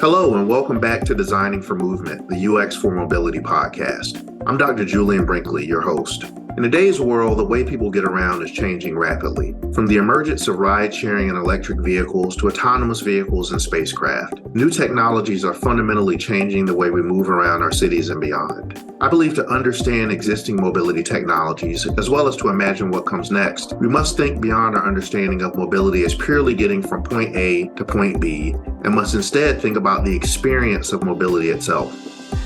Hello, and welcome back to Designing for Movement, the UX for Mobility podcast. I'm Dr. Julian Brinkley, your host. In today's world, the way people get around is changing rapidly. From the emergence of ride-sharing and electric vehicles to autonomous vehicles and spacecraft, new technologies are fundamentally changing the way we move around our cities and beyond. I believe to understand existing mobility technologies, as well as to imagine what comes next, we must think beyond our understanding of mobility as purely getting from point A to point B, and must instead think about the experience of mobility itself.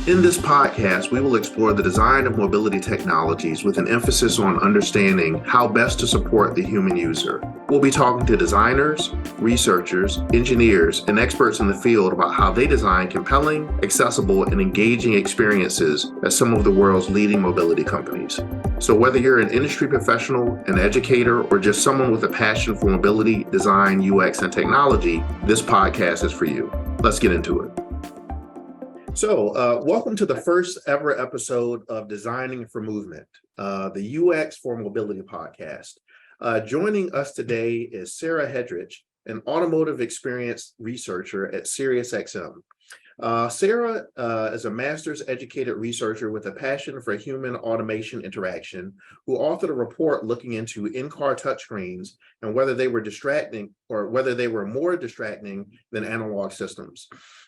In this podcast, we will explore the design of mobility technologies with an emphasis on understanding how best to support the human user. We'll be talking to designers, researchers, engineers, and experts in the field about how they design compelling, accessible, and engaging experiences at some of the world's leading mobility companies. So whether you're an industry professional, an educator, or just someone with a passion for mobility, design, UX, and technology, this podcast is for you. Let's get into it. So, welcome to the first ever episode of Designing for Movement, the UX for Mobility podcast. Joining us today is Sarah Hedrych, an Automotive Experience Researcher at SiriusXM. Sarah is a master's educated researcher with a passion for human automation interaction, who authored a report looking into in-car touchscreens and whether they were distracting or whether they were more distracting than analog systems.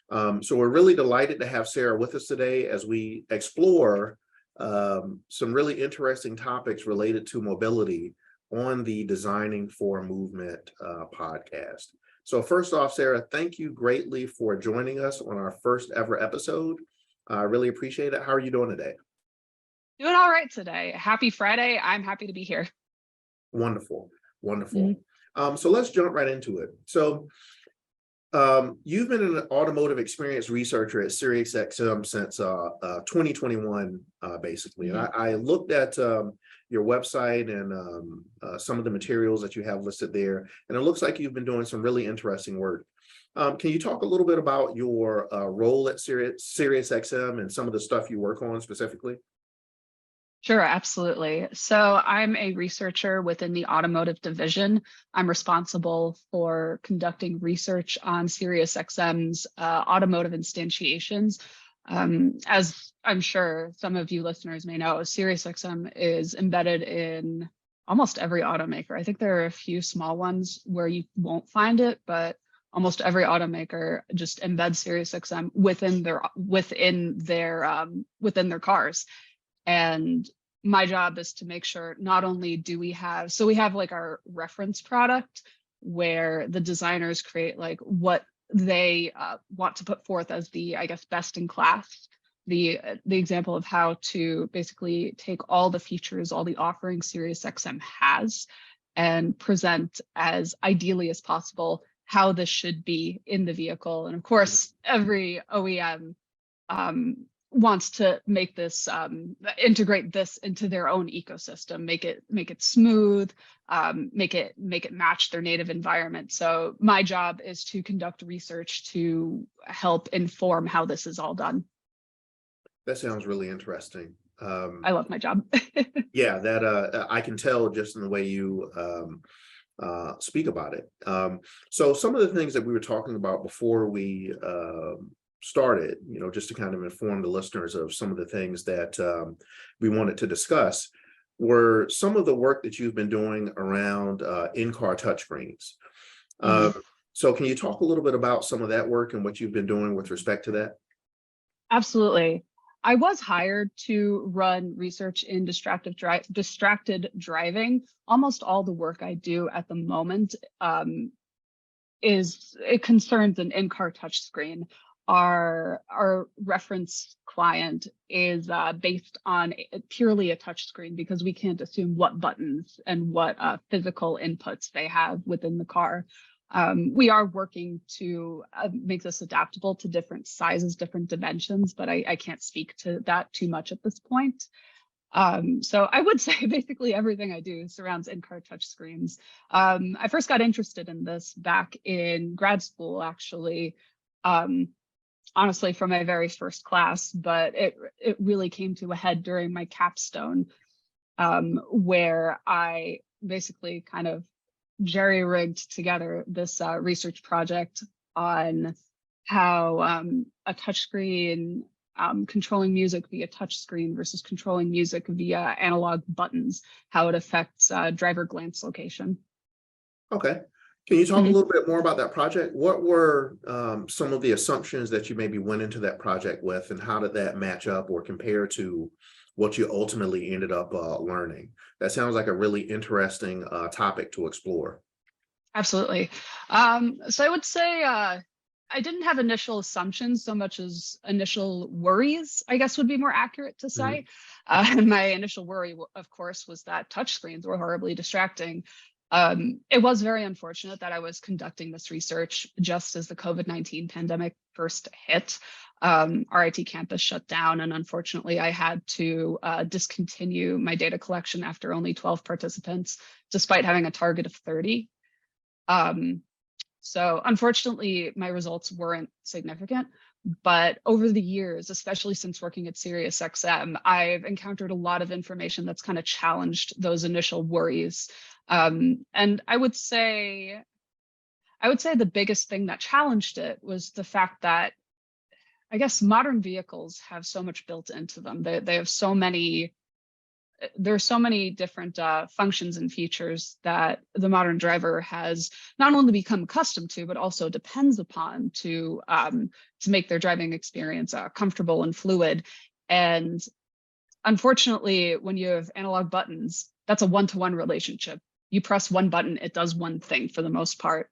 So we're really delighted to have Sarah with us today as we explore some really interesting topics related to mobility on the Designing for Movement podcast. So first off, Sarah, thank you greatly for joining us on our first ever episode. I really appreciate it. How are you doing today? Doing all right today. Happy Friday. I'm happy to be here. Wonderful. So let's jump right into it. So you've been an automotive experience researcher at SiriusXM since 2021, basically. And I looked at your website and some of the materials that you have listed there, and it looks like you've been doing some really interesting work. Can you talk a little bit about your role at SiriusXM and some of the stuff you work on specifically? Sure, absolutely. So I'm a researcher within the automotive division. I'm responsible for conducting research on SiriusXM's automotive instantiations. As I'm sure some of you listeners may know, SiriusXM is embedded in almost every automaker. I think there are a few small ones where you won't find it, but almost every automaker just embeds SiriusXM within their cars. And my job is to make sure not only do we have like our reference product where the designers create like what they want to put forth as the, I guess, best in class, the example of how to basically take all the features, all the offerings SiriusXM has and present as ideally as possible how this should be in the vehicle. And of course, every OEM wants to make this integrate this into their own ecosystem, make it smooth, make it match their native environment. So my job is to conduct research to help inform how this is all done. That sounds really interesting. I love my job. Yeah, that I can tell just in the way you speak about it. So some of the things that we were talking about before we started, just to kind of inform the listeners of some of the things that we wanted to discuss, were some of the work that you've been doing around in-car touchscreens. So can you talk a little bit about some of that work and what you've been doing with respect to that? Absolutely. I was hired to run research in distracted driving. Almost all the work I do at the moment it concerns an in-car touchscreen. Our reference client is based on purely a touch screen because we can't assume what buttons and what physical inputs they have within the car. We are working to make this adaptable to different sizes, different dimensions, but I can't speak to that too much at this point. So I would say basically everything I do surrounds in-car touchscreens. I first got interested in this back in grad school, actually. Honestly, from my very first class, but it really came to a head during my capstone, where I basically kind of jerry-rigged together this research project on how a touchscreen controlling music via touchscreen versus controlling music via analog buttons, how it affects driver glance location. Okay. Can you talk a Mhm. little bit more about that project? What were some of the assumptions that you maybe went into that project with, and how did that match up or compare to what you ultimately ended up learning? That sounds like a really interesting topic to explore. Absolutely. So I would say I didn't have initial assumptions so much as initial worries, I guess would be more accurate to Mhm. say. My initial worry, of course, was that touchscreens were horribly distracting. It was very unfortunate that I was conducting this research just as the COVID-19 pandemic first hit. Our IT campus shut down, and unfortunately, I had to discontinue my data collection after only 12 participants, despite having a target of 30. So unfortunately, my results weren't significant, but over the years, especially since working at SiriusXM, I've encountered a lot of information that's kind of challenged those initial worries. And I would say the biggest thing that challenged it was the fact that I guess modern vehicles have so much built into them. They have so many there's so many different functions and features that the modern driver has not only become accustomed to, but also depends upon to make their driving experience comfortable and fluid. And unfortunately, when you have analog buttons, that's a one-to-one relationship. You press one button, it does one thing for the most part.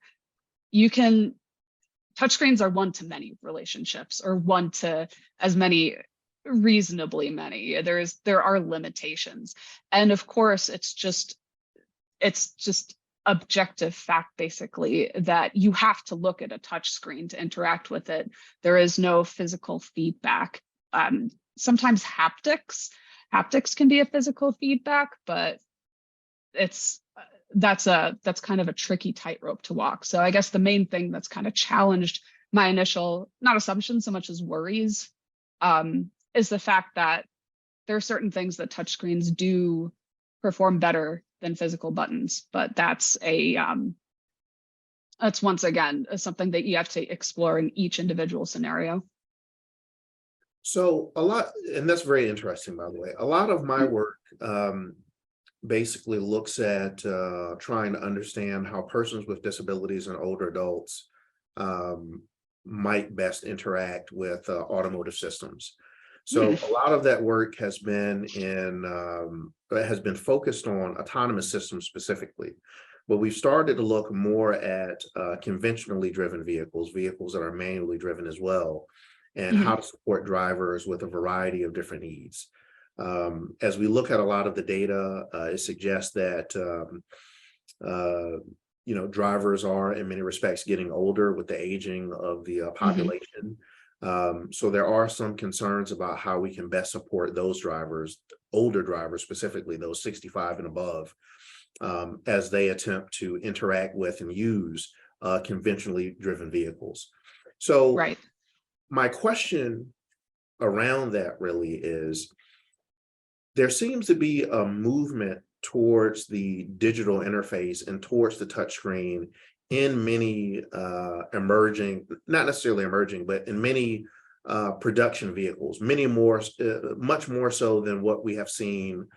Touchscreens are one-to-many relationships, or one to as many, reasonably many. There are limitations, and of course it's just objective fact basically that you have to look at a touch screen to interact with it. There is no physical feedback. Sometimes haptics can be a physical feedback, but that's kind of a tricky tightrope to walk. So I guess the main thing that's kind of challenged my initial, not assumptions so much as worries, is the fact that there are certain things that touchscreens do perform better than physical buttons, but that's once again something that you have to explore in each individual scenario. So and that's very interesting, by the way. A lot of my work basically looks at trying to understand how persons with disabilities and older adults might best interact with automotive systems. So a lot of that work has been focused on autonomous systems specifically, but we've started to look more at conventionally driven vehicles that are manually driven as well, and how to support drivers with a variety of different needs. As we look at a lot of the data, it suggests that drivers are in many respects getting older with the aging of the population. So there are some concerns about how we can best support those drivers, older drivers specifically, those 65 and above, as they attempt to interact with and use conventionally driven vehicles. So Right. my question around that really is, there seems to be a movement towards the digital interface and towards the touchscreen in many emerging, not necessarily emerging, but in many production vehicles, much more so than what we have seen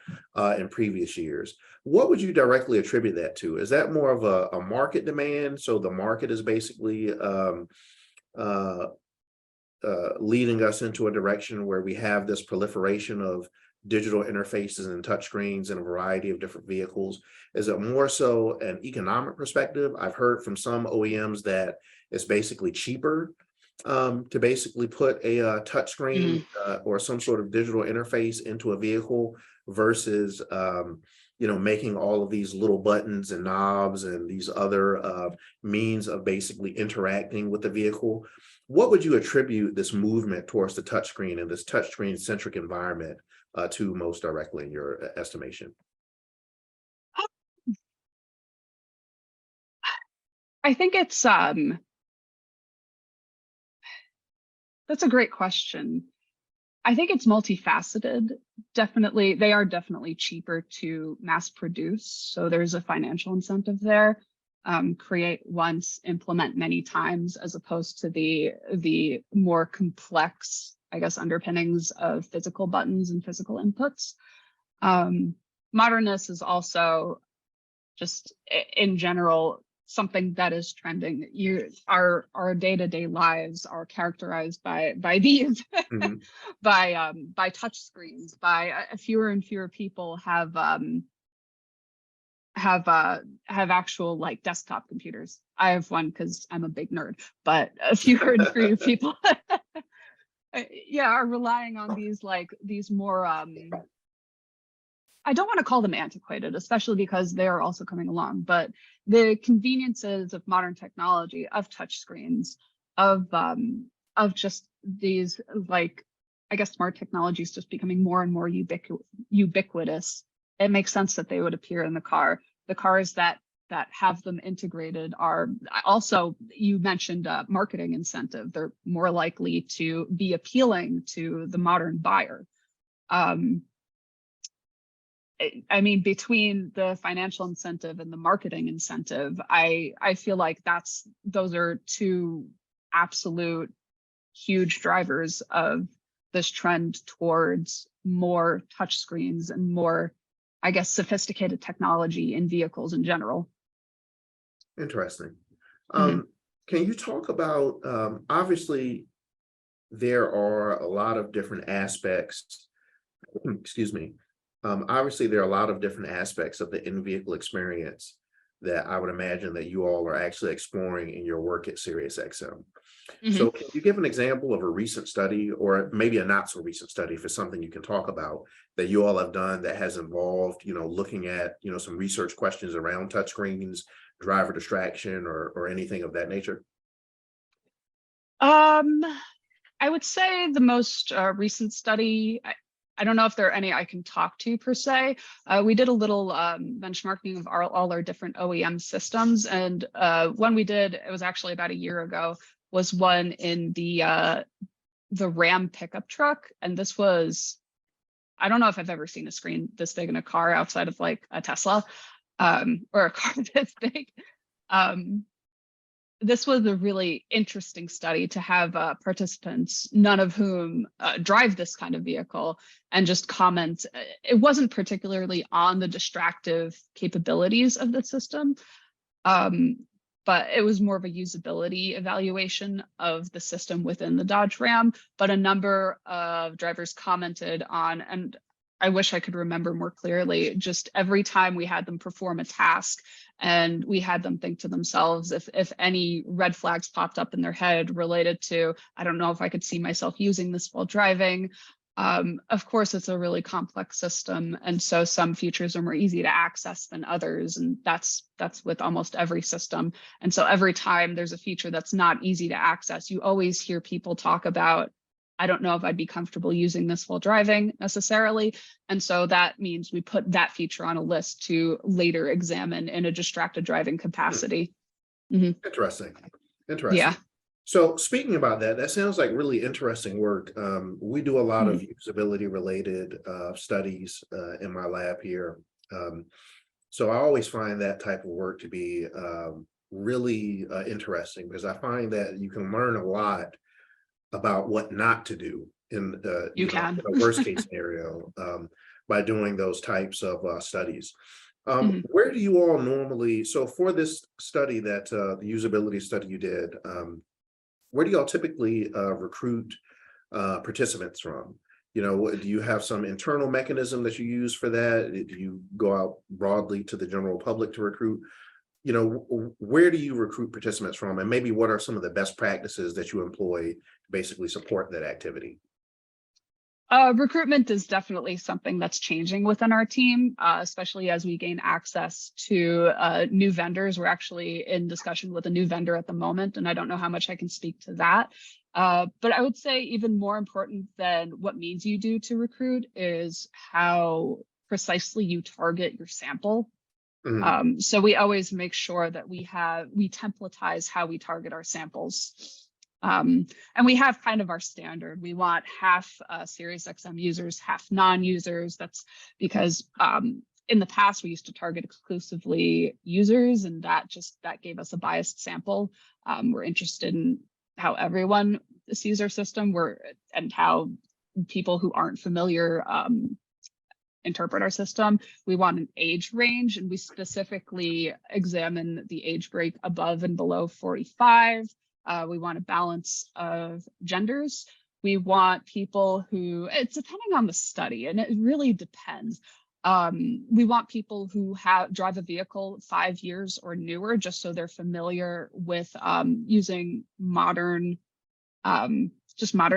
in previous years. What would you directly attribute that to? Is that more of a market demand? So the market is basically leading us into a direction where we have this proliferation of digital interfaces and touchscreens in a variety of different vehicles? Is it more so an economic perspective? I've heard from some OEMs that it's basically cheaper to basically put a touchscreen or some sort of digital interface into a vehicle versus making all of these little buttons and knobs and these other means of basically interacting with the vehicle. What would you attribute this movement towards the touchscreen and this touchscreen centric environment to most directly in your estimation? I think it's that's a great question. I think it's multifaceted. Definitely, they are definitely cheaper to mass produce, so there's a financial incentive there. create once, implement many times, as opposed to the more complex, I guess, underpinnings of physical buttons and physical inputs. Modernness is also just in general something that is trending. Our day-to-day lives are characterized by these Mm-hmm. by touch screens. By fewer and fewer people have actual like desktop computers. I have one because I'm a big nerd, but fewer and fewer people are relying on these more I don't want to call them antiquated, especially because they're also coming along, but the conveniences of modern technology, of touchscreens, of just these, like, I guess smart technology is just becoming more and more ubiquitous. It makes sense that they would appear in the car. The cars that have them integrated are also, you mentioned marketing incentive. They're more likely to be appealing to the modern buyer. I mean, between the financial incentive and the marketing incentive, I feel like those are two absolute huge drivers of this trend towards more touchscreens and more, I guess, sophisticated technology in vehicles in general. Interesting. Mhm. Can you talk about, obviously, there are a lot of different aspects, excuse me. Obviously, there are a lot of different aspects of the in-vehicle experience that I would imagine that you all are actually exploring in your work at SiriusXM. So can you give an example of a recent study, or maybe a not so recent study, for something you can talk about that you all have done that has involved, looking at, some research questions around touchscreens, driver distraction, or anything of that nature? I would say the most recent study, I don't know if there are any I can talk to per se. We did a little benchmarking of all our different OEM systems. And one we did, it was actually about a year ago, was one in the Ram pickup truck. And this was, I don't know if I've ever seen a screen this big in a car outside of like a Tesla or a car this big. This was a really interesting study to have participants, none of whom drive this kind of vehicle, and just comment. It wasn't particularly on the distractive capabilities of the system, but it was more of a usability evaluation of the system within the Dodge Ram. But a number of drivers commented on, and I wish I could remember more clearly, just every time we had them perform a task and we had them think to themselves if any red flags popped up in their head related to, I don't know if I could see myself using this while driving. Of course, it's a really complex system. And so some features are more easy to access than others. And that's with almost every system. And so every time there's a feature that's not easy to access, you always hear people talk about, I don't know if I'd be comfortable using this while driving necessarily. And so that means we put that feature on a list to later examine in a distracted driving capacity. Interesting. Yeah. So speaking about that sounds like really interesting work. We do a lot of usability related studies in my lab here. So I always find that type of work to be really interesting, because I find that you can learn a lot about what not to do in in a worst case scenario by doing those types of studies. Where do you all normally, so for this study, that the usability study you did, where do y'all typically recruit participants from? Do you have some internal mechanism that you use for that? Do you go out broadly to the general public to recruit? Where do you recruit participants from? And maybe what are some of the best practices that you employ to basically support that activity? Recruitment is definitely something that's changing within our team, especially as we gain access to new vendors. We're actually in discussion with a new vendor at the moment, and I don't know how much I can speak to that. But I would say even more important than what means you do to recruit is how precisely you target your sample. So we always make sure that we templatize how we target our samples. And we have kind of our standard. We want half SiriusXM users, half non-users. That's because in the past, we used to target exclusively users, and that gave us a biased sample. We're interested in how everyone sees our system, and how people who aren't familiar interpret our system. We want an age range, and we specifically examine the age break above and below 45. We want a balance of genders. We want people who, it's depending on the study, and it really depends. We want people who drive a vehicle 5 years or newer, just so they're familiar with using modern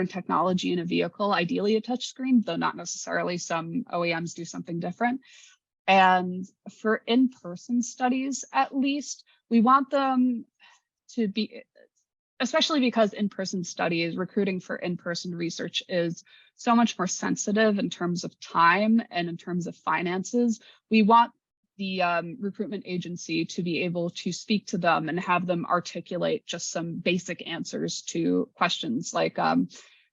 technology in a vehicle, ideally a touchscreen, though not necessarily. Some OEMs do something different. And for in-person studies, at least, we want them to be, especially because in-person studies, recruiting for in-person research is so much more sensitive in terms of time and in terms of finances. We want the recruitment agency to be able to speak to them and have them articulate just some basic answers to questions. Like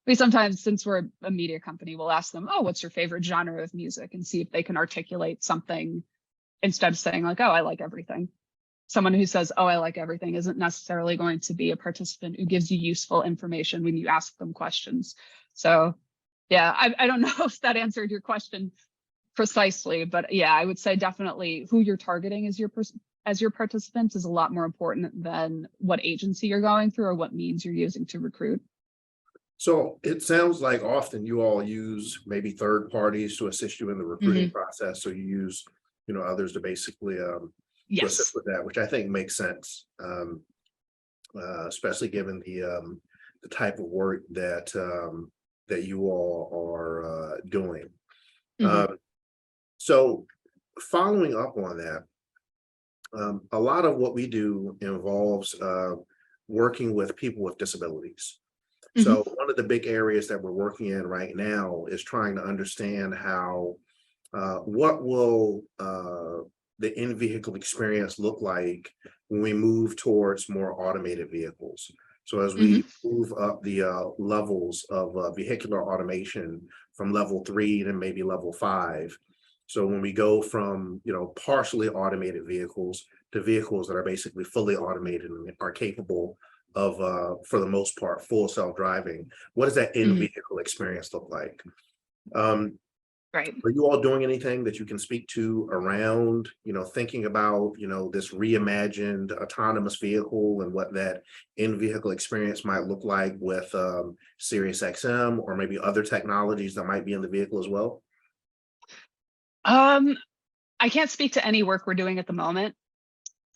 we sometimes, since we're a media company, we'll ask them, oh, what's your favorite genre of music? And see if they can articulate something instead of saying like, oh, I like everything. Someone who says, oh, I like everything isn't necessarily going to be a participant who gives you useful information when you ask them questions. So yeah, I don't know if that answered your question precisely, but yeah, I would say definitely who you're targeting as your participants is a lot more important than what agency you're going through or what means you're using to recruit. So it sounds like often you all use maybe third parties to assist you in the recruiting process. So you use, others to basically to assist with that, which I think makes sense, especially given the type of work that that you all are doing. So following up on that, a lot of what we do involves working with people with disabilities. So one of the big areas that we're working in right now is trying to understand how, what will the in-vehicle experience look like when we move towards more automated vehicles. So as we move up the levels of vehicular automation from level 3 to maybe level 5. So when we go from, partially automated vehicles to vehicles that are basically fully automated and are capable of, for the most part, full self-driving, what does that in-vehicle experience look like? Right. Are you all doing anything that you can speak to around, thinking about, this reimagined autonomous vehicle and what that in-vehicle experience might look like with SiriusXM or maybe other technologies that might be in the vehicle as well? I can't speak to any work we're doing at the moment.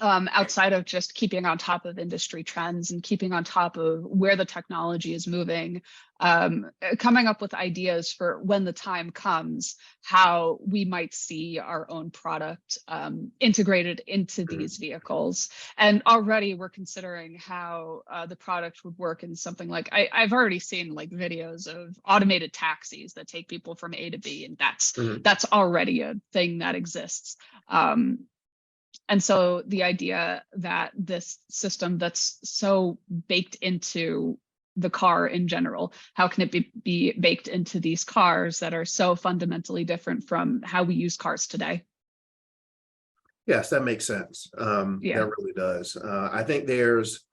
Outside of just keeping on top of industry trends and keeping on top of where the technology is moving, coming up with ideas for when the time comes, how we might see our own product integrated into these vehicles. And already we're considering how the product would work in something like, I've already seen like videos of automated taxis that take people from A to B, and that's already a thing that exists. And so the idea that this system that's so baked into the car in general, how can it be baked into these cars that are so fundamentally different from how we use cars today? Yes, that makes sense. That really does. I think there's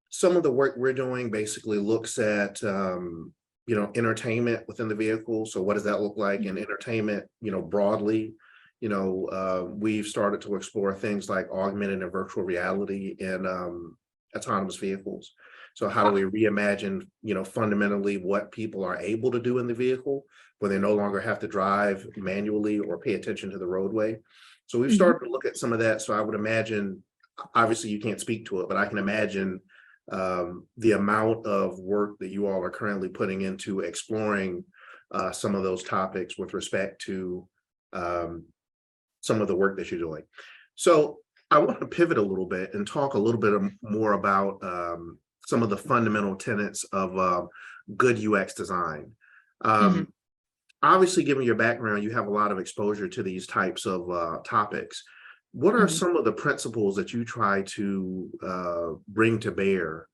some of the work we're doing basically looks at, entertainment within the vehicle. So what does that look like in entertainment, broadly? We've started to explore things like augmented and virtual reality in autonomous vehicles. So how do we reimagine, fundamentally what people are able to do in the vehicle when they no longer have to drive manually or pay attention to the roadway? So we've started to look at some of that. So I would imagine, obviously you can't speak to it, but I can imagine the amount of work that you all are currently putting into exploring some of those topics with respect to some of the work that you're doing. So I want to pivot a little bit and talk a little bit more about some of the fundamental tenets of good UX design. Obviously, given your background, you have a lot of exposure to these types of topics. What are some of the principles that you try to bring to bear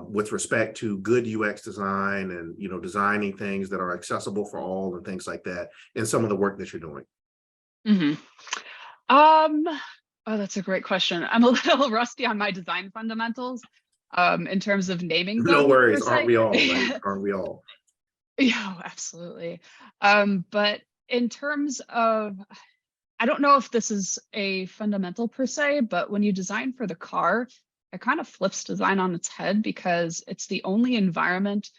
with respect to good UX design and, designing things that are accessible for all and things like that in some of the work that you're doing? Hmm. Um, oh, that's a great question. I'm a little rusty on my design fundamentals, in terms of naming No them per worries. Aren't se. we all, right? Aren't we all? Yeah, absolutely. But in terms of, I don't know if this is a fundamental per se, but when you design for the car, it kind of flips design on its head because it's the only environment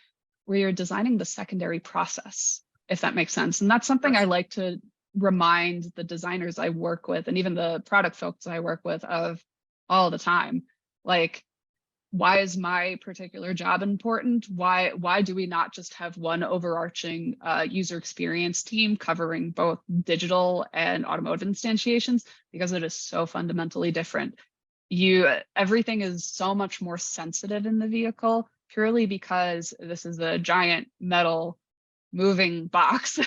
where you're designing the secondary process, if that makes sense. And that's something I Yes. like to remind the designers I work with and even the product folks I work with of all the time. Like, why is my particular job important? Why do we not just have one overarching user experience team covering both digital and automotive instantiations? Because it is so fundamentally different. Everything is so much more sensitive in the vehicle purely because this is a giant metal moving box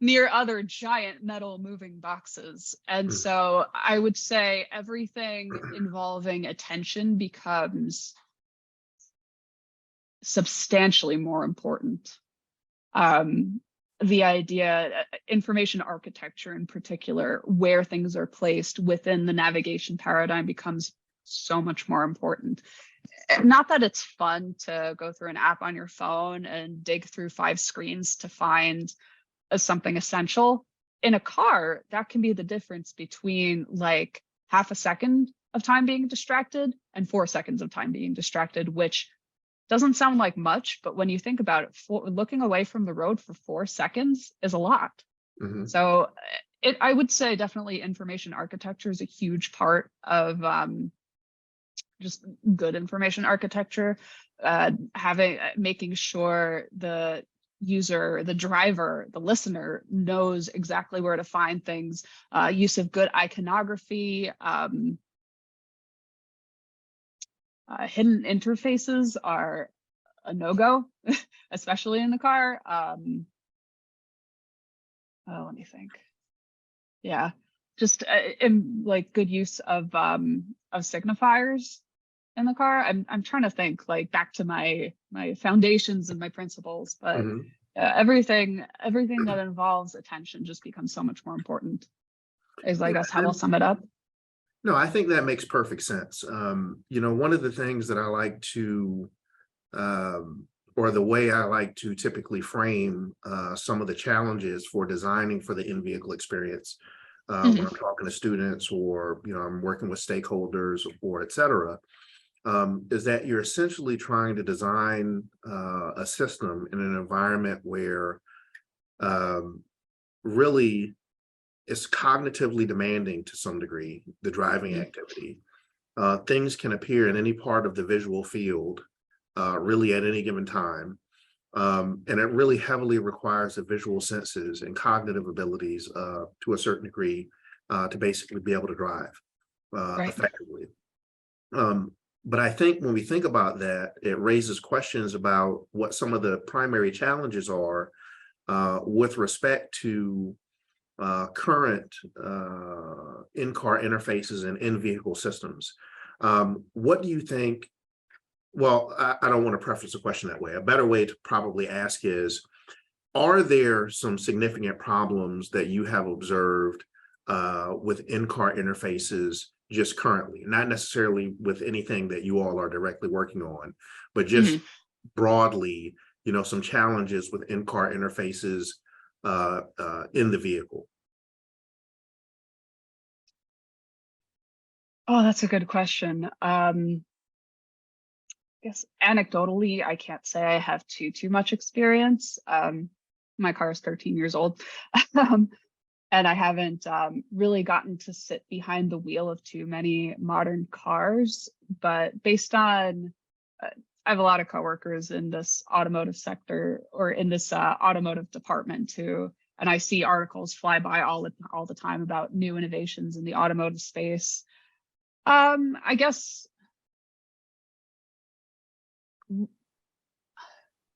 near other giant metal moving boxes. And Mm. so I would say everything involving attention becomes substantially more important. The idea, information architecture in particular, where things are placed within the navigation paradigm becomes so much more important. Not that it's fun to go through an app on your phone and dig through 5 screens to find something essential. In a car, that can be the difference between like half a second of time being distracted and 4 seconds of time being distracted, which doesn't sound like much, but when you think about it, looking away from the road for 4 seconds is a lot. Mhm. So I would say definitely information architecture is a huge part of just good information architecture, making sure the user, the driver, the listener knows exactly where to find things, use of good iconography, hidden interfaces are a no-go, especially in the car. Let me think. Yeah, just like good use of signifiers in the car. I'm trying to think like back to my foundations and my principles, but Mhm. everything that involves attention just becomes so much more important. Is I Yeah, guess how I'll sum it up. no, I think that makes perfect sense. One of the things that I like to, or the way I like to typically frame some of the challenges for designing for the in-vehicle experience, when Mhm. I'm talking to students or, I'm working with stakeholders or et cetera, is that you're essentially trying to design a system in an environment where um, really it's cognitively demanding to some degree, the driving Mhm. activity. Things can appear in any part of the visual field, really at any given time. And it really heavily requires the visual senses and cognitive abilities to a certain degree to basically be able to drive Right. effectively. Um, but I think when we think about that, it raises questions about what some of the primary challenges are with respect to current in-car interfaces and in-vehicle systems. What do you think? Well, I don't want to preface the question that way. A better way to probably ask is, are there some significant problems that you have observed with in-car interfaces just currently? Not necessarily with anything that you all are directly working on, but just Mhm. broadly, some challenges with in-car interfaces in the vehicle. Oh, that's a good question. I guess anecdotally, I can't say I have too much experience. My car is 13 years old. um, and I haven't really gotten to sit behind the wheel of too many modern cars. But based on, I have a lot of coworkers in this automotive sector or in this automotive department too, and I see articles fly by all the time about new innovations in the automotive space. I guess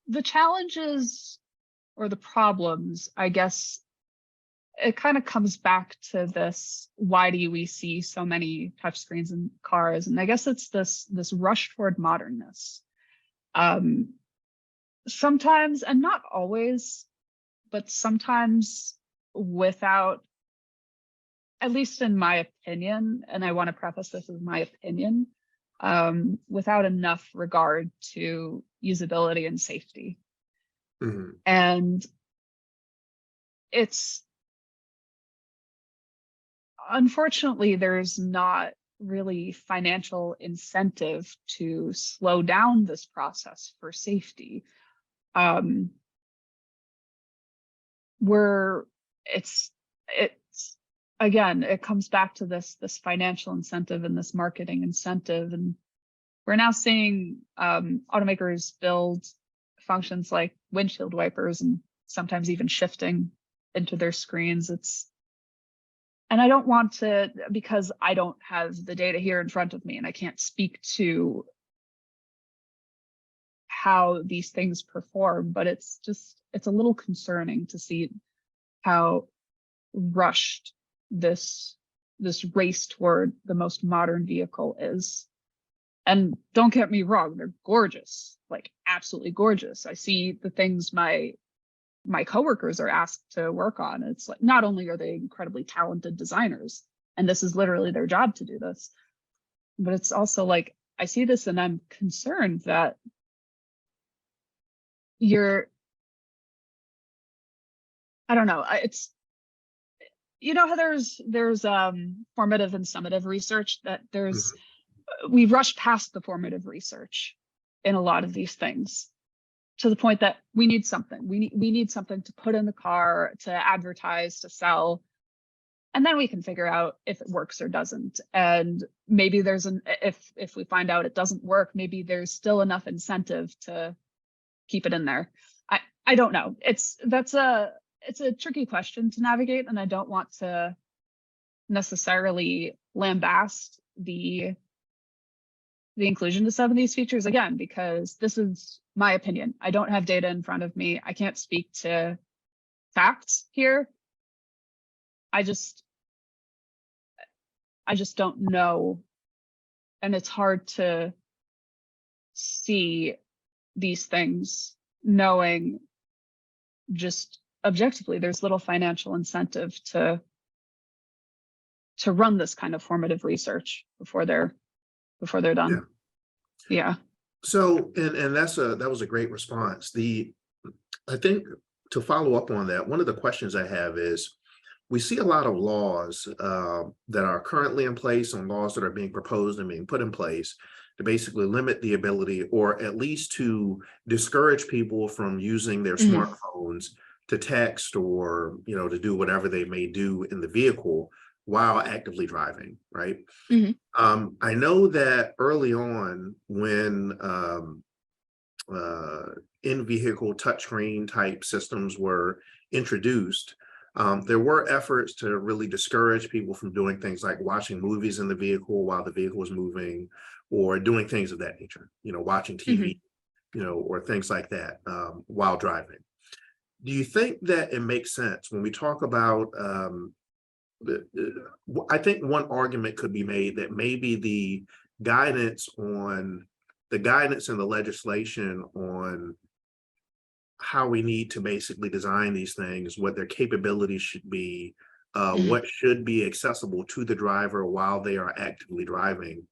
the challenges or the problems, I guess it kind of comes back to this, why do we see so many touchscreens in cars? And I guess it's this rush toward modernness. Um, Sometimes, and not always, but sometimes without at least in my opinion, and I want to preface this as my opinion, without enough regard to usability and safety. Mhm. And it's, unfortunately, there's not really financial incentive to slow down this process for safety. It's again, it comes back to this financial incentive and this marketing incentive, and we're now seeing automakers build functions like windshield wipers and sometimes even shifting into their screens. And I don't want to, because I don't have the data here in front of me and I can't speak to how these things perform, but it's a little concerning to see how rushed this race toward the most modern vehicle is. And don't get me wrong, they're gorgeous, like absolutely gorgeous. I see the things my coworkers are asked to work on. It's like, not only are they incredibly talented designers, and this is literally their job to do this, but it's also like, I see this and I'm concerned that I don't know, it's, you know how there's formative and summative research, that Mhm. we've rushed past the formative research in a lot of these things, to the point that we need something. We need something to put in the car, to advertise, to sell, and then we can figure out if it works or doesn't. And maybe if we find out it doesn't work, maybe there's still enough incentive to keep it in there. I don't know. It's a tricky question to navigate, and I don't want to necessarily lambast the inclusion of some of these features again, because this is my opinion. I don't have data in front of me. I can't speak to facts here. I just don't know. And it's hard to see these things knowing just objectively there's little financial incentive to run this kind of formative research before they're done. Yeah. So, and that was a great response. I think, to follow up on that, one of the questions I have is, we see a lot of laws that are currently in place, and laws that are being proposed and being put in place to basically limit the ability, or at least to discourage people from using their smartphones to text, or to do whatever they may do in the vehicle while actively driving, right? I know that early on, when in-vehicle touchscreen type systems were introduced, there were efforts to really discourage people from doing things like watching movies in the vehicle while the vehicle was moving, or doing things of that nature, watching TV, or things like that while driving. Do you think that it makes sense when we talk about, I think one argument could be made that maybe the guidance and the legislation on how we need to basically design these things, what their capabilities should be, what should be accessible to the driver while they are actively driving,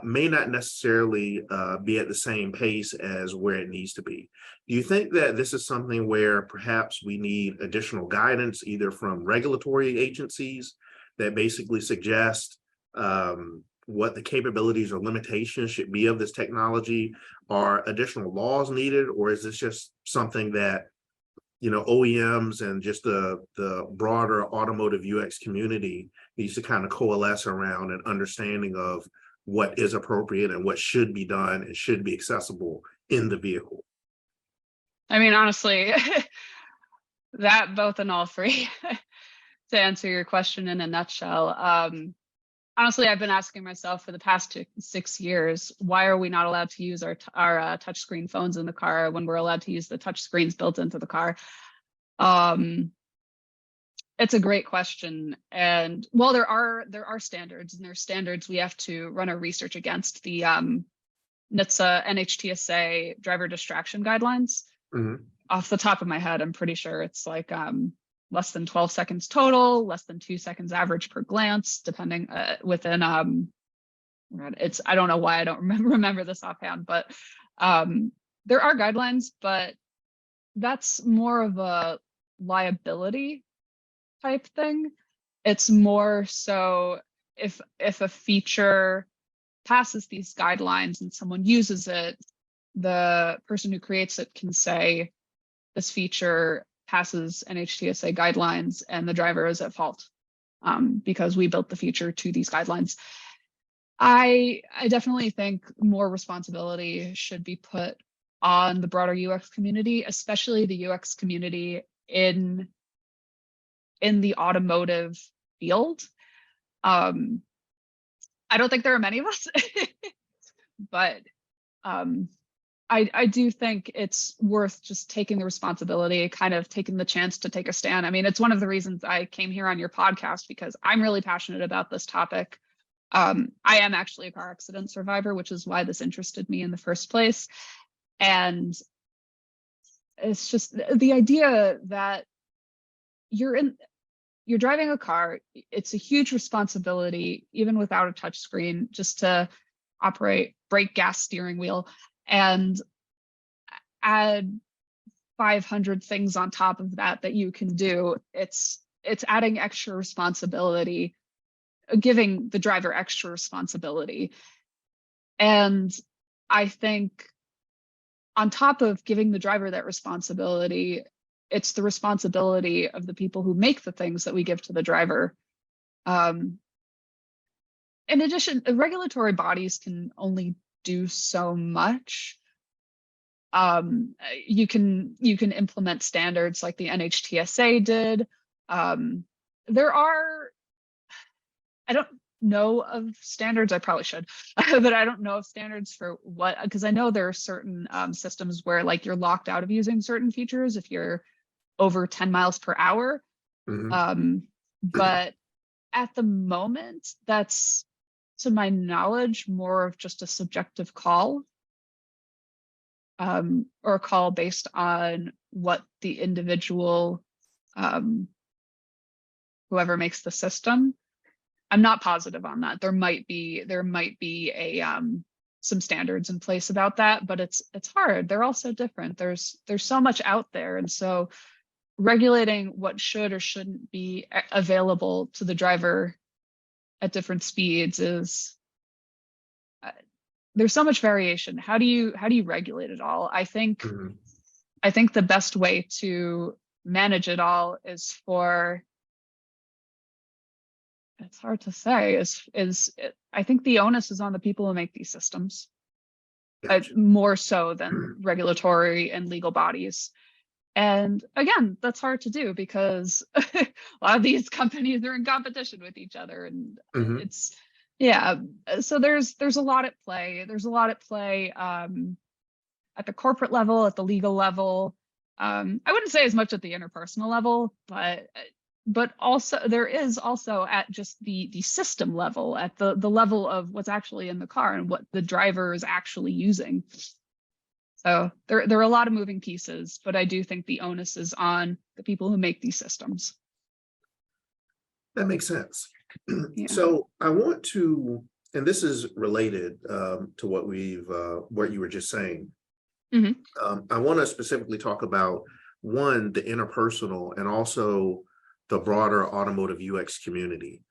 may not necessarily be at the same pace as where it needs to be. Do you think that this is something where perhaps we need additional guidance, either from regulatory agencies that basically suggest what the capabilities or limitations should be of this technology? Are additional laws needed, or is this just something that OEMs and just the broader automotive UX community needs to kind of coalesce around an understanding of what is appropriate and what should be done and should be accessible in the vehicle? I mean, honestly, that, both and all three, to answer your question in a nutshell. Honestly, I've been asking myself for the past 6 years, why are we not allowed to use our touchscreen phones in the car when we're allowed to use the touch screens built into the car? It's a great question. And well, there are standards, and there's standards we have to run our research against. The NHTSA NHTSA driver distraction guidelines. Off the top of my head, I'm pretty sure it's like less than 12 seconds total, less than 2 seconds average per glance, depending within I don't know why I don't remember this offhand, but there are guidelines, but that's more of a liability type thing. It's more so if a feature passes these guidelines and someone uses it, the person who creates it can say this feature passes NHTSA guidelines and the driver is at fault because we built the feature to these guidelines. I definitely think more responsibility should be put on the broader UX community, especially the UX community in the automotive field. I don't think there are many of us, but I do think it's worth just taking the responsibility, kind of taking the chance to take a stand. I mean, it's one of the reasons I came here on your podcast, because I'm really passionate about this topic. I am actually a car accident survivor, which is why this interested me in the first place. And it's just the idea that you're driving a car. It's a huge responsibility, even without a touch screen, just to operate brake, gas, steering wheel, and add 500 things on top of that you can do. It's adding extra responsibility, giving the driver extra responsibility. And I think on top of giving the driver that responsibility, it's the responsibility of the people who make the things that we give to the driver. In addition, regulatory bodies can only do so much. You can implement standards like the NHTSA did. There are, I don't know of standards, I probably should, but I don't know of standards for what, because I know there are certain systems where like you're locked out of using certain features if you're over 10 miles per hour. But at the moment, that's, to my knowledge, more of just a subjective call, or a call based on what the individual, whoever makes the system. I'm not positive on that. There might be a some standards in place about that, but it's hard. They're all so different. There's so much out there, and so regulating what should or shouldn't be available to the driver at different speeds is there's so much variation. How do you regulate it all? I think the best way to manage it all is for, it's hard to say, I think the onus is on the people who make these systems, more so than regulatory and legal bodies. And again, that's hard to do because a lot of these companies are in competition with each other, and it's, yeah. So there's a lot at play. There's a lot at play at the corporate level, at the legal level. I wouldn't say as much at the interpersonal level, but also there is also at just the system level, at the level of what's actually in the car and what the driver is actually using. So there are a lot of moving pieces, but I do think the onus is on the people who make these systems. That makes sense. Yeah. So I want to, and this is related to what you were just saying. I want to specifically talk about, one, the interpersonal and also the broader automotive UX community.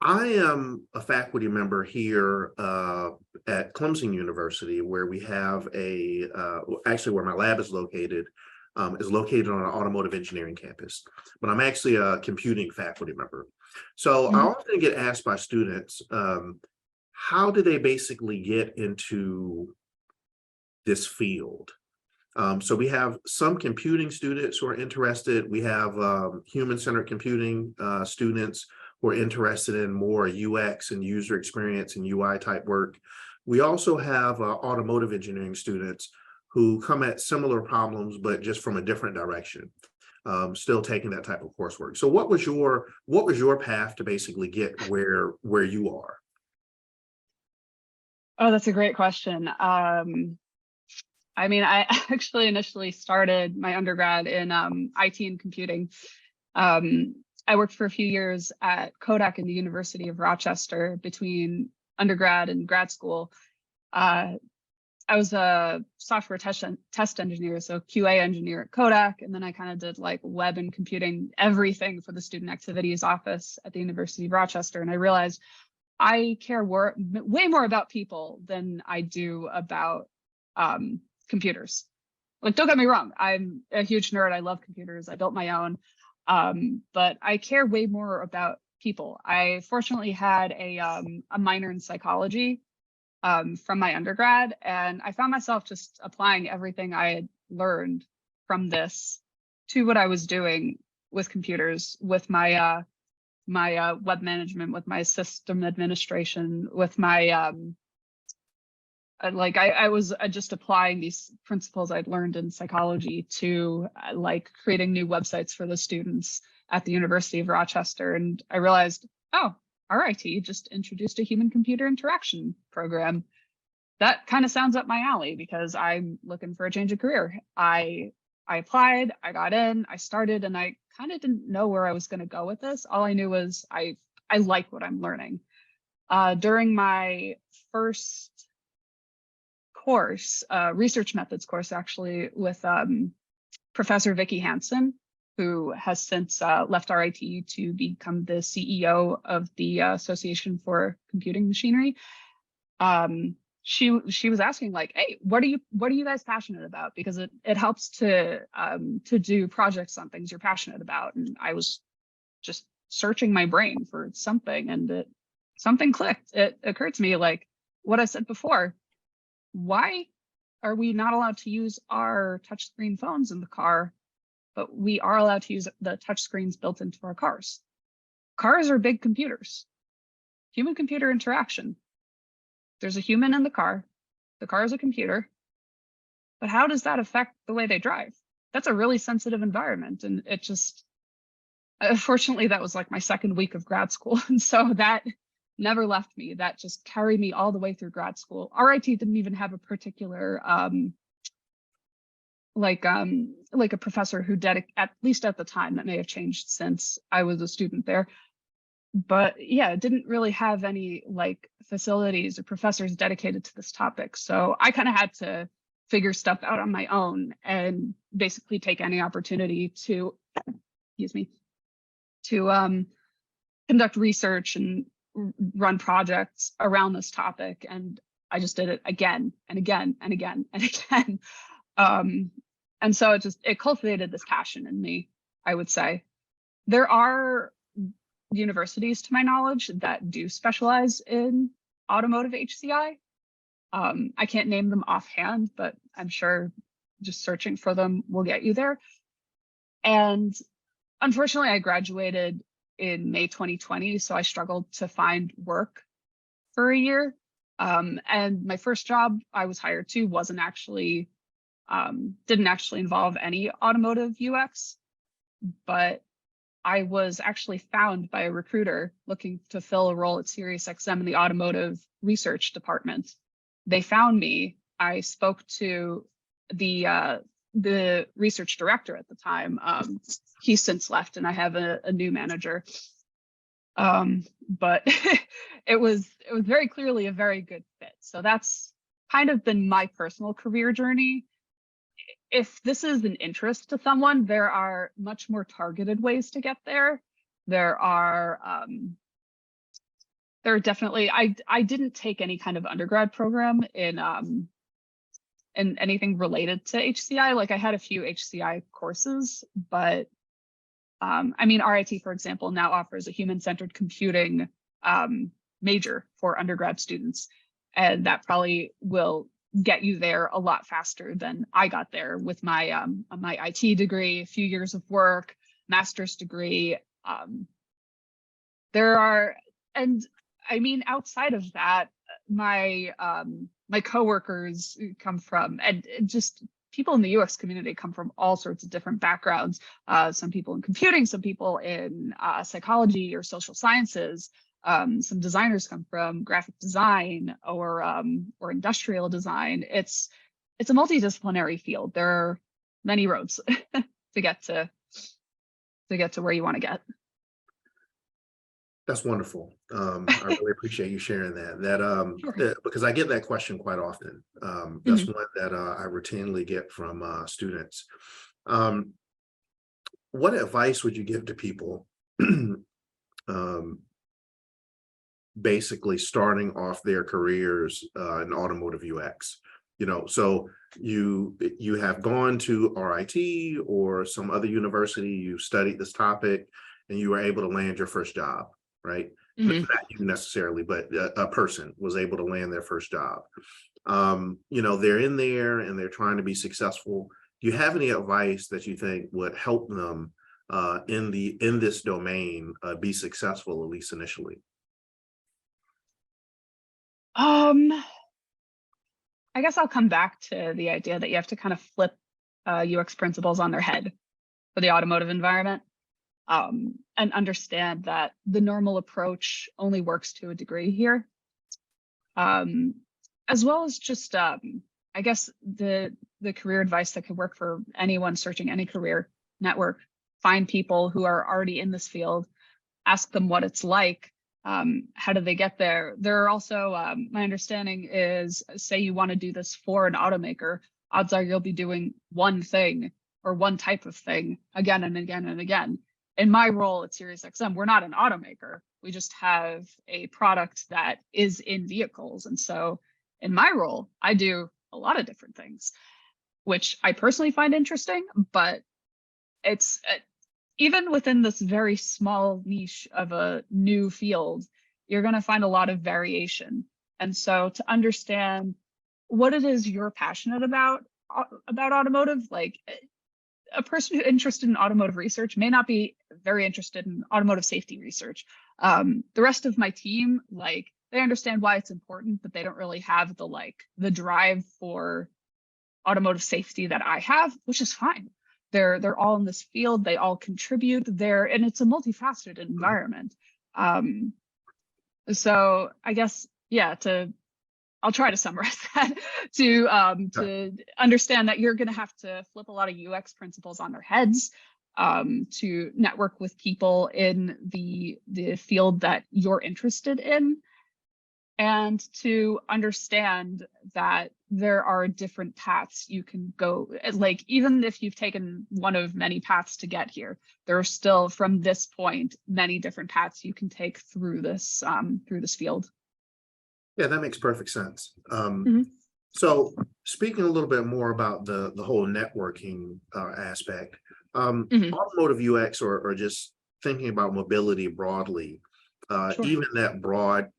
I am a faculty member here at Clemson University, where we have actually where my lab is located on an automotive engineering campus, but I'm actually a computing faculty member. So I often get asked by students, how do they basically get into this field? So we have some computing students who are interested. We have human-centered computing students who are interested in more UX and user experience and UI type work. We also have automotive engineering students who come at similar problems, but just from a different direction, still taking that type of coursework. So what was your path to basically get where you are? Oh, that's a great question. I mean, I actually initially started my undergrad in IT and computing. I worked for a few years at Kodak in the University of Rochester between undergrad and grad school. I was a software test engineer, so QA engineer at Kodak, and then I kind of did like web and computing, everything for the student activities office at the University of Rochester. And I realized I care way more about people than I do about computers. Like, don't get me wrong, I'm a huge nerd. I love computers. I built my own, but I care way more about people. I fortunately had a minor in psychology from my undergrad, and I found myself just applying everything I had learned from this to what I was doing with computers, with my web management, with my system administration, with my I was just applying these principles I'd learned in psychology to like creating new websites for the students at the University of Rochester. And I realized, oh, RIT just introduced a human computer interaction program. That kind of sounds up my alley because I'm looking for a change of career. I applied, I got in, I started, and I kind of didn't know where I was going to go with this. All I knew was I like what I'm learning. During my first course, research methods course, actually, with Professor Vicki Hansen, who has since left RIT to become the CEO of the Association for Computing Machinery. She was asking like, hey, what are you guys passionate about? Because it helps to do projects on things you're passionate about. And I was just searching my brain for something, and something clicked. It occurred to me, like what I said before, why are we not allowed to use our touchscreen phones in the car, but we are allowed to use the touchscreens built into our cars? Cars are big computers. Human-computer interaction. There's a human in the car is a computer, but how does that affect the way they drive? That's a really sensitive environment. And it just, fortunately, that was like my second week of grad school. And so that never left me. That just carried me all the way through grad school. RIT didn't even have a particular, like a professor who at least at the time, that may have changed since I was a student there. But yeah, it didn't really have any like facilities or professors dedicated to this topic. So I kind of had to figure stuff out on my own and basically take any opportunity to, conduct research and run projects around this topic. And I just did it again and again and again and again. And so it cultivated this passion in me, I would say. There are universities, to my knowledge, that do specialize in automotive HCI. I can't name them offhand, but I'm sure just searching for them will get you there. And unfortunately, I graduated in May 2020, so I struggled to find work for a year. And my first job I was hired to didn't actually involve any automotive UX, but I was actually found by a recruiter looking to fill a role at SiriusXM in the automotive research department. They found me. I spoke to the research director at the time. He's since left, and I have a new manager. But it was very clearly a very good fit. So that's kind of been my personal career journey. If this is an interest to someone, there are much more targeted ways to get there. There are definitely, I didn't take any kind of undergrad program in anything related to HCI. Like I had a few HCI courses, but I mean, RIT, for example, now offers a human-centered computing major for undergrad students. And that probably will get you there a lot faster than I got there with my my IT degree, a few years of work, master's degree. And I mean, outside of that, my coworkers come from, and just people in the UX community come from all sorts of different backgrounds. Some people in computing, some people in psychology or social sciences. Some designers come from graphic design or industrial design. It's it's a multidisciplinary field. There are many roads to get to where you want to get. That's wonderful. I really appreciate you sharing that. Sure. Because I get that question quite often. That's Mhm. one that I routinely get from students. Um, what advice would you give to people um, basically starting off their careers in automotive UX? So you have gone to RIT or some other university, you studied this topic, and you were able to land your first job, right? Mhm. Not you necessarily, but a person was able to land their first job. They're in there and they're trying to be successful. Do you have any advice that you think would help them in this domain be successful, at least initially? Um, I guess I'll come back to the idea that you have to kind of flip UX principles on their head for the automotive environment, and understand that the normal approach only works to a degree here, um, as well as just I guess the career advice that could work for anyone searching any career: network, find people who are already in this field, ask them what it's like. How do they get there? There are also, my understanding is, say you want to do this for an automaker, odds are you'll be doing one thing or one type of thing again and again and again. In my role at SiriusXM, we're not an automaker. We just have a product that is in vehicles. And so in my role, I do a lot of different things, which I personally find interesting, but it's even within this very small niche of a new field, you're going to find a lot of variation. And so to understand what it is you're passionate about automotive, like a person who's interested in automotive research may not be very interested in automotive safety research. The rest of my team, like, they understand why it's important, but they don't really have the drive for automotive safety that I have, which is fine. They're all in this field. They all contribute there, and it's a multifaceted environment. So I guess, yeah, I'll try to summarize that to understand that you're going to have to flip a lot of UX principles on their heads, to network with people in the field that you're interested in, and to understand that there are different paths you can go. Like, even if you've taken one of many paths to get here, there are still, from this point, many different paths you can take through this field. Yeah, that makes perfect sense. Mhm. So speaking a little bit more about the whole networking aspect, Mhm. automotive UX, or just thinking about mobility broadly, Sure. even that broad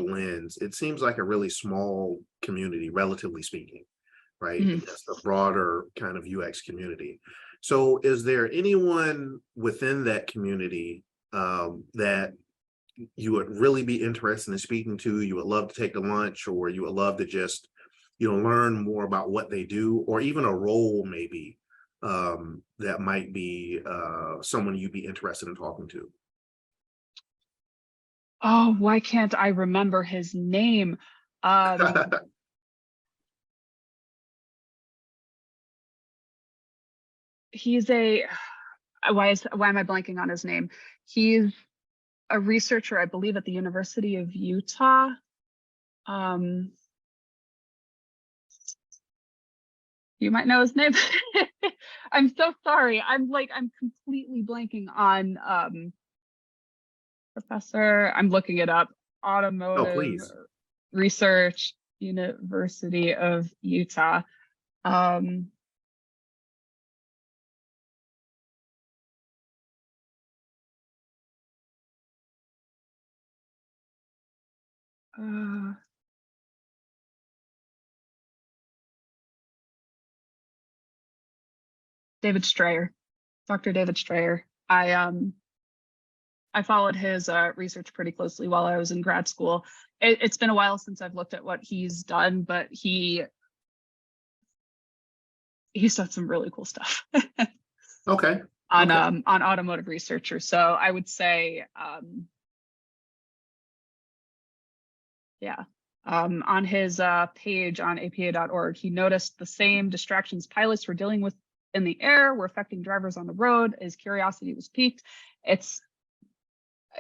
lens, it seems like a really small community, relatively speaking, right? Mhm. Against a broader kind of UX community. So is there anyone within that community that you would really be interested in speaking to, you would love to take to lunch, or you would love to just, learn more about what they do, or even a role maybe that might be someone you'd be interested in talking to? Oh, why can't I remember his name? Um, he's a why am I blanking on his name? He's a researcher, I believe, at the University of Utah. Um, you might know his name. I'm so sorry. I'm completely blanking on professor. I'm looking it up. Oh, Automotive please. Research, University of Utah. Um, uh, David Strayer, Dr. David Strayer. I followed his research pretty closely while I was in grad school. It's been a while since I've looked at what he's done, but he's done some really cool stuff Okay. Okay. on automotive researcher. So I would say, yeah, On his page on apa.org, he noticed the same distractions pilots were dealing with in the air were affecting drivers on the road. His curiosity was piqued.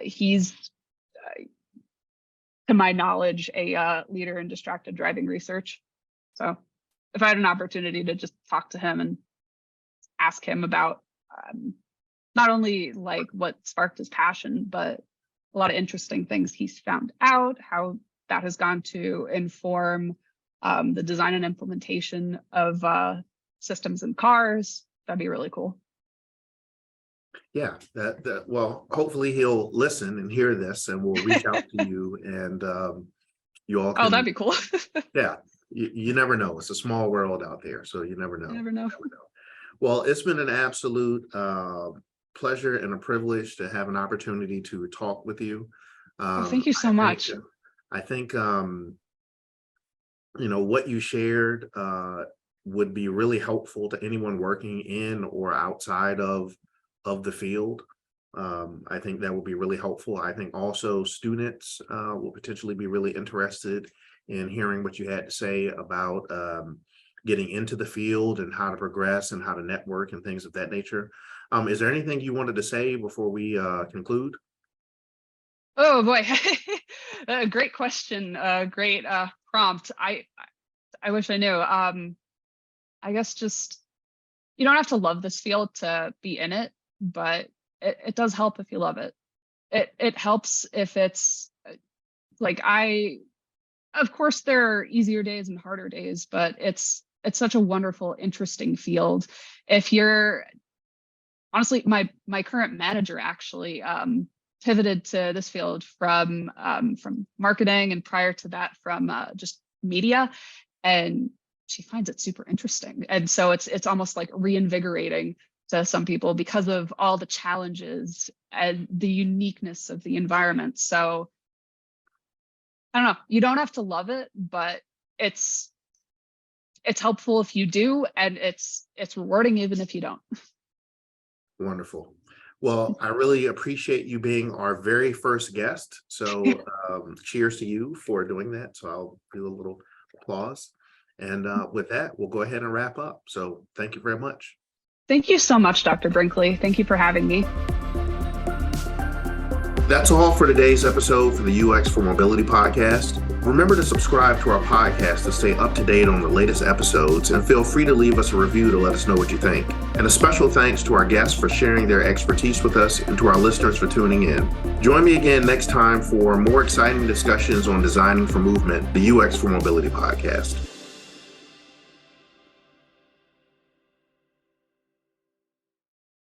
He's, to my knowledge, a leader in distracted driving research. So if I had an opportunity to just talk to him and ask him about not only like what sparked his passion, but a lot of interesting things he's found out, how that has gone to inform the design and implementation of systems in cars, that'd be really cool. Yeah, well, hopefully he'll listen and hear this, and we'll reach out to you, and you all can. Oh, that'd be cool. Yeah, you never know. It's a small world out there, so you never know. You never know. Well, it's been an absolute pleasure and a privilege to have an opportunity to talk with you. Well, thank you so much. I think what you shared would be really helpful to anyone working in or outside of the field. I think that would be really helpful. I think also students will potentially be really interested in hearing what you had to say about getting into the field and how to progress and how to network and things of that nature. Is there anything you wanted to say before we conclude? Oh boy, great question. Great prompt. I wish I knew. I guess just, you don't have to love this field to be in it, but it does help if you love it. It helps if it's like of course there are easier days and harder days, but it's such a wonderful, interesting field. If you're honestly, my current manager actually pivoted to this field from marketing, and prior to that from just media, and she finds it super interesting. And so it's almost like reinvigorating to some people because of all the challenges and the uniqueness of the environment. So I don't know, you don't have to love it, but it's helpful if you do, and it's rewarding even if you don't. Wonderful. Well, I really appreciate you being our very first guest. So cheers to you for doing that. So I'll do a little applause. And with that, we'll go ahead and wrap up. So thank you very much. Thank you so much, Dr. Brinkley. Thank you for having me. That's all for today's episode for the UX for Mobility podcast. Remember to subscribe to our podcast to stay up to date on the latest episodes, and feel free to leave us a review to let us know what you think. And a special thanks to our guests for sharing their expertise with us, and to our listeners for tuning in. Join me again next time for more exciting discussions on designing for movement, the UX for Mobility podcast.